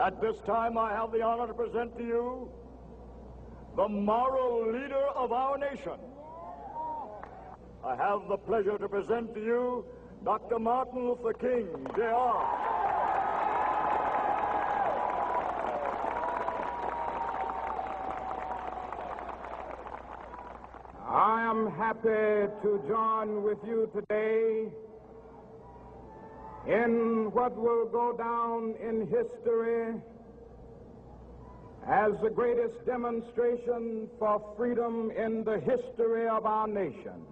At this time, I have the honor to present to you the moral leader of our nation. I have the pleasure to present to you Dr. Martin Luther King, Jr. I am happy to join with you today in what will go down in history as the greatest demonstration for freedom in the history of our nation.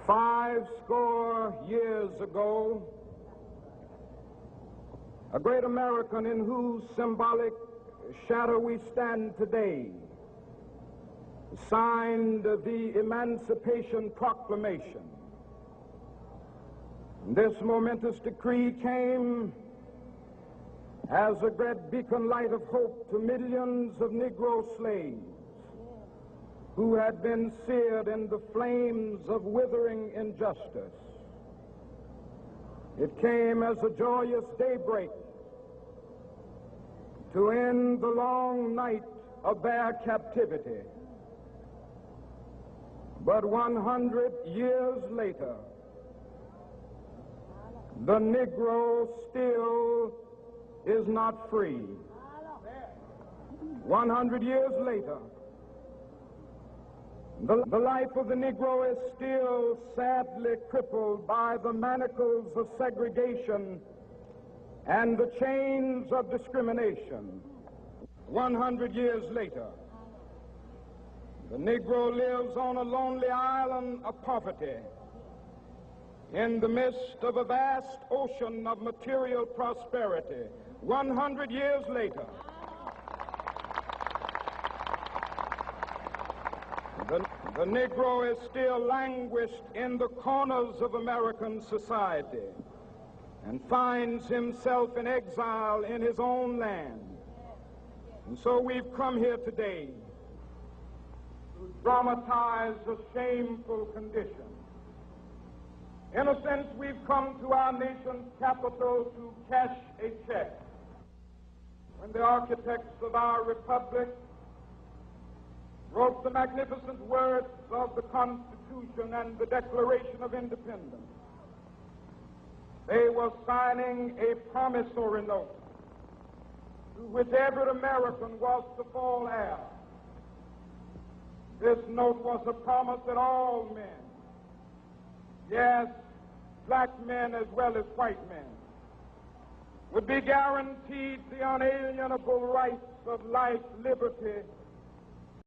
Five score years ago, a great American in whose symbolic shadow we stand today signed the Emancipation Proclamation. This momentous decree came as a great beacon light of hope to millions of Negro slaves who had been seared in the flames of withering injustice. It came as a joyous daybreak to end the long night of their captivity. But 100 years later, the Negro still is not free. 100 years later, the life of the Negro is still sadly crippled by the manacles of segregation and the chains of discrimination. 100 years later, the Negro lives on a lonely island of poverty in the midst of a vast ocean of material prosperity. 100 years later, the Negro is still languished in the corners of American society and finds himself in exile in his own land. And so we've come here today to dramatize a shameful condition. In a sense, we've come to our nation's capital to cash a check. When the architects of our republic wrote the magnificent words of the Constitution and the Declaration of Independence, they were signing a promissory note to which every American was to fall heir. This note was a promise that all men, yes, black men as well as white men, would be guaranteed the unalienable rights of life, liberty,